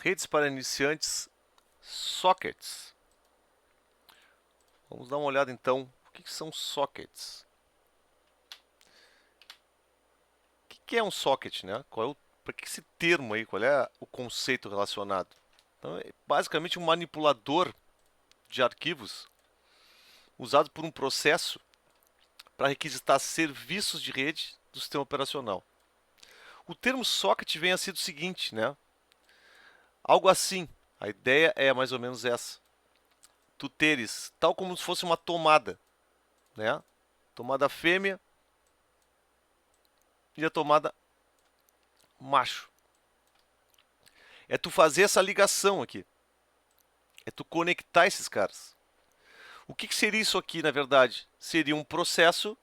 Redes para iniciantes, sockets. Vamos dar uma olhada então. O que são sockets? O que é um socket, né? Para que esse termo aí? Qual é o conceito relacionado? Então, é basicamente um manipulador de arquivos usado por um processo para requisitar serviços de rede do sistema operacional. O termo socket vem a ser o seguinte, né? Algo assim. A ideia é mais ou menos essa. Tu teres, tal como se fosse uma tomada, né? Tomada fêmea e a tomada macho. É tu fazer essa ligação aqui. É tu conectar esses caras. O que seria isso aqui, na verdade? Seria um processo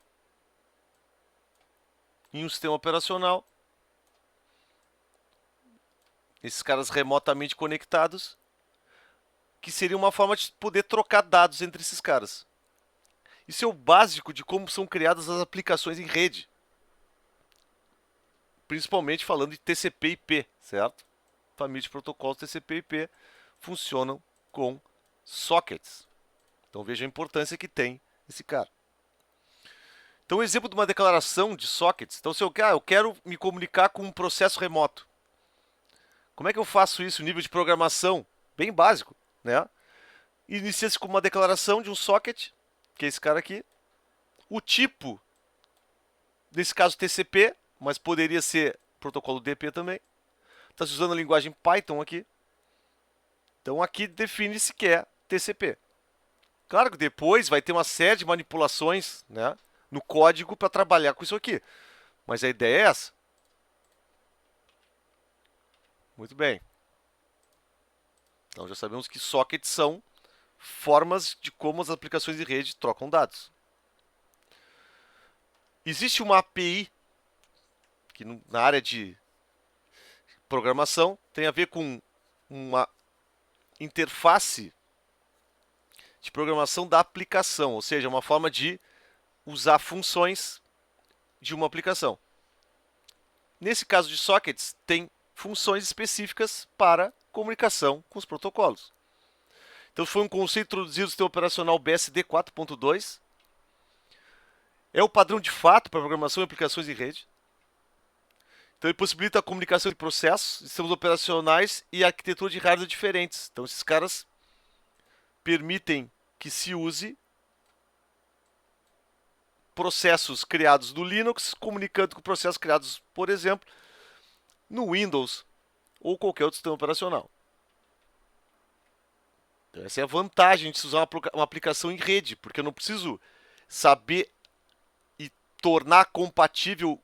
em um sistema operacional. Esses caras remotamente conectados. Que seria uma forma de poder trocar dados entre esses caras. Isso é o básico de como são criadas as aplicações em rede. Principalmente falando de TCP/IP, certo? Família de protocolos TCP/IP funcionam com sockets. Então veja a importância que tem esse cara. Então, um exemplo de uma declaração de sockets. Então, se eu quero me comunicar com um processo remoto. Como é que eu faço isso? Nível de programação bem básico, né? Inicia-se com uma declaração de um socket, que é esse cara aqui. O tipo, nesse caso TCP, mas poderia ser protocolo DP também. Está se usando a linguagem Python aqui. Então aqui define-se que é TCP. Claro que depois vai ter uma série de manipulações, né, no código para trabalhar com isso aqui. Mas a ideia é essa. Muito bem. Então já sabemos que sockets são formas de como as aplicações de rede trocam dados. Existe uma API que na área de programação tem a ver com uma interface de programação da aplicação, ou seja, uma forma de usar funções de uma aplicação. Nesse caso de sockets, tem funções específicas para comunicação com os protocolos. Então, foi um conceito introduzido no sistema operacional BSD 4.2. É o padrão de fato para programação e aplicações em rede. Então, ele possibilita a comunicação de processos, sistemas operacionais e arquitetura de hardware diferentes. Então, esses caras permitem que se use processos criados no Linux comunicando com processos criados, por exemplo, no Windows ou qualquer outro sistema operacional. Então, essa é a vantagem de se usar uma aplicação em rede, porque eu não preciso saber e tornar compatível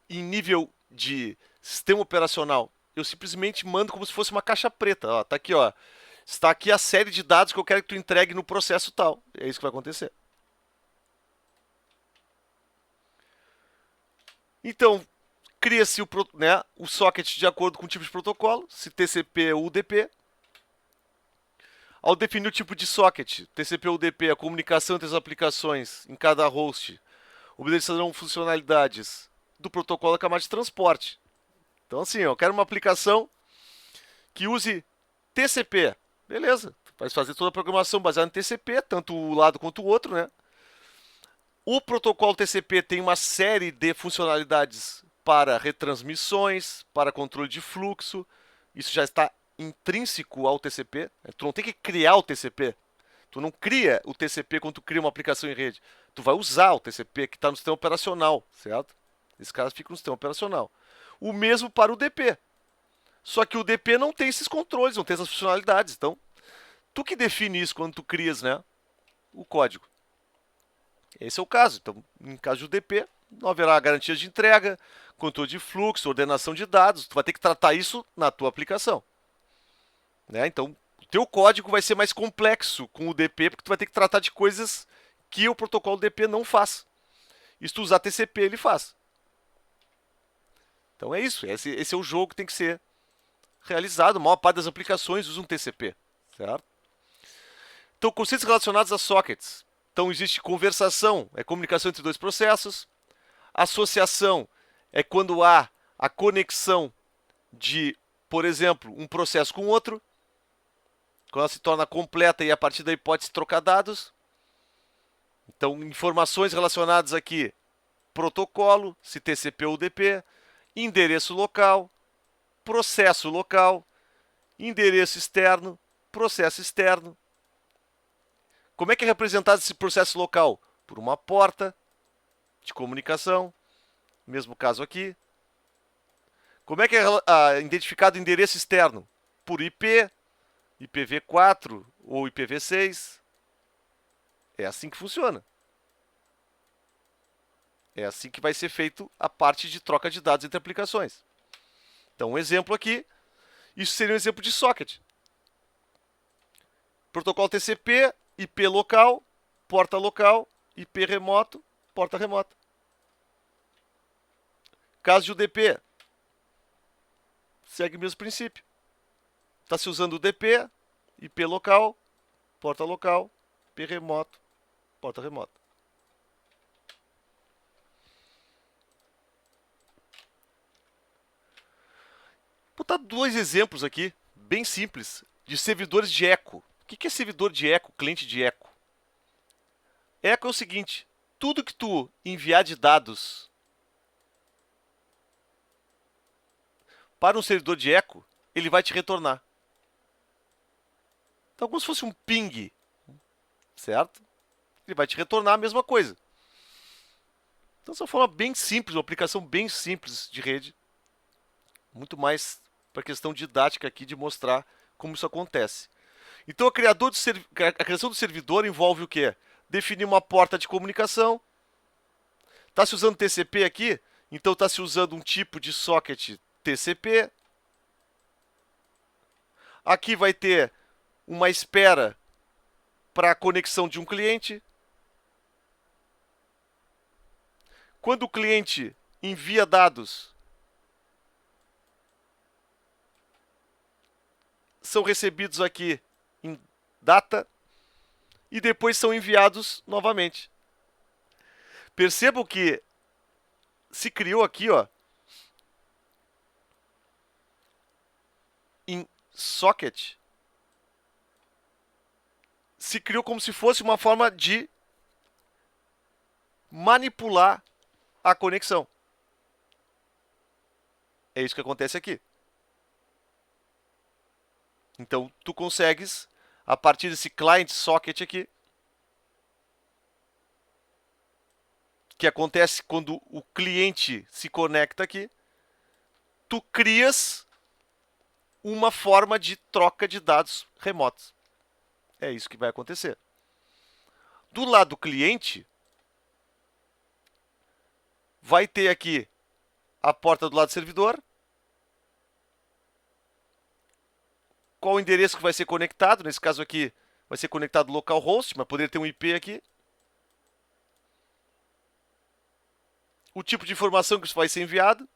em nível de sistema operacional. Eu simplesmente mando como se fosse uma caixa preta. Ó, tá aqui, ó. Está aqui a série de dados que eu quero que tu entregue no processo tal. É isso que vai acontecer. Então, cria-se o socket de acordo com o tipo de protocolo, se TCP ou UDP. Ao definir o tipo de socket, TCP ou UDP, a comunicação entre as aplicações em cada host obedecerão funcionalidades do protocolo da camada de transporte. Então, assim, eu quero uma aplicação que use TCP. Beleza, vai fazer toda a programação baseada em TCP, tanto o lado quanto o outro, né? O protocolo TCP tem uma série de funcionalidades para retransmissões, para controle de fluxo. Isso já está intrínseco ao TCP. Tu não tem que criar o TCP. Tu não cria o TCP quando tu cria uma aplicação em rede. Tu vai usar o TCP que está no sistema operacional, certo? Esses caras ficam no sistema operacional. O mesmo para o DP. Só que o DP não tem esses controles, não tem essas funcionalidades. Então, tu que define isso quando tu crias, né, o código. Esse é o caso. Então, em caso de UDP, não haverá garantia de entrega, controle de fluxo, ordenação de dados. Tu vai ter que tratar isso na tua aplicação. Né? Então, o teu código vai ser mais complexo com o DP, porque tu vai ter que tratar de coisas que o protocolo DP não faz. E se tu usar TCP, ele faz. Então é isso. Esse é o jogo que tem que ser realizado. A maior parte das aplicações usa um TCP. Certo? Então, conceitos relacionados a sockets. Então, existe conversação, é comunicação entre dois processos. Associação é quando há a conexão de por exemplo, um processo com outro, quando ela se torna completa e a partir daí pode se trocar dados. Então, informações relacionadas aqui, protocolo, se TCP ou UDP, endereço local, processo local, endereço externo, processo externo. Como é que é representado esse processo local? Por uma porta de comunicação, mesmo caso aqui. Como é que é identificado o endereço externo? Por IP, IPv4 ou IPv6. É assim que funciona. É assim que vai ser feito a parte de troca de dados entre aplicações. Então, um exemplo aqui, isso seria um exemplo de socket. Protocolo TCP, IP local, IP remoto, porta remota. Caso de UDP, segue o mesmo princípio. Está se usando UDP, IP local, IP remoto, porta remota. Vou botar dois exemplos aqui, bem simples, de servidores de eco. O que é servidor de eco, cliente de eco? Eco é o seguinte, tudo que tu enviar de dados para um servidor de eco, ele vai te retornar. Então, como se fosse um ping, certo? Ele vai te retornar a mesma coisa. Então, essa é uma forma bem simples, uma aplicação bem simples de rede. Muito mais para a questão didática aqui de mostrar como isso acontece. Então, a criação do servidor envolve o quê? Definir uma porta de comunicação. Está se usando TCP aqui? Então, está se usando um tipo de socket TCP. Aqui vai ter uma espera para a conexão de um cliente. Quando o cliente envia dados, são recebidos aqui em data e depois são enviados novamente. Percebam que se criou aqui, ó, em socket, se criou como se fosse uma forma de manipular a conexão. É isso que acontece aqui. Então, tu consegues, a partir desse client socket aqui, que acontece quando o cliente se conecta aqui, tu crias uma forma de troca de dados remotos. É isso que vai acontecer. Do lado do cliente, vai ter aqui a porta do lado do servidor. Qual o endereço que vai ser conectado? Nesse caso aqui, vai ser conectado localhost, mas poderia ter um IP aqui. O tipo de informação que vai ser enviado.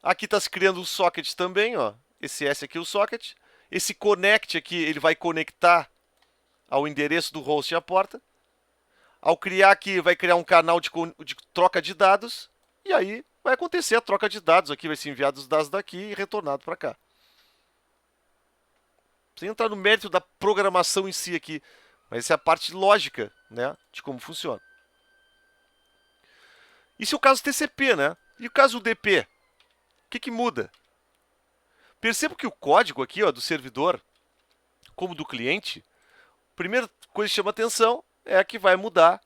Aqui está se criando um socket também, ó. Esse S aqui é o socket. Esse connect aqui, ele vai conectar ao endereço do host e a porta. Ao criar aqui, vai criar um canal de troca de dados. E aí vai acontecer a troca de dados aqui. Vai ser enviado os dados daqui e retornado para cá. Sem entrar no mérito da programação em si aqui. Mas essa é a parte lógica, né, de como funciona. Isso é o caso TCP, né? E o caso UDP? O que muda? Perceba que o código aqui, ó, do servidor, como do cliente, a primeira coisa que chama atenção é que vai mudar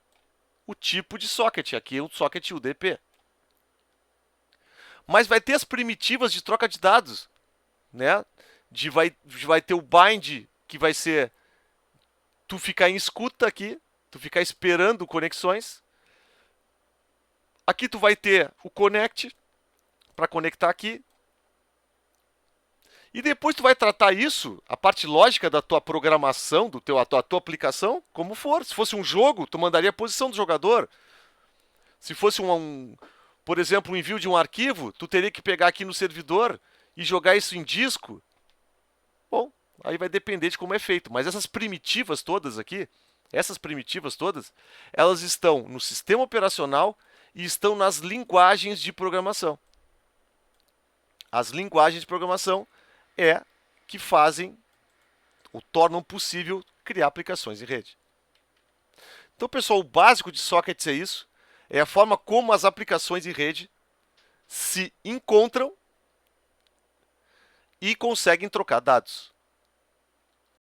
o tipo de socket. Aqui é o socket UDP. Mas vai ter as primitivas de troca de dados, né? Vai ter o bind, que vai ser tu ficar em escuta aqui, tu ficar esperando conexões. Aqui tu vai ter o connect para conectar aqui. E depois tu vai tratar isso, a parte lógica da tua programação, a tua aplicação, como for. Se fosse um jogo, tu mandaria a posição do jogador. Se fosse por exemplo, um envio de um arquivo, tu teria que pegar aqui no servidor e jogar isso em disco. Bom, aí vai depender de como é feito. Mas essas primitivas todas aqui, elas estão no sistema operacional e estão nas linguagens de programação. As linguagens de programação é que fazem ou tornam possível criar aplicações em rede. Então, pessoal, o básico de sockets é isso. É a forma como as aplicações em rede se encontram e conseguem trocar dados.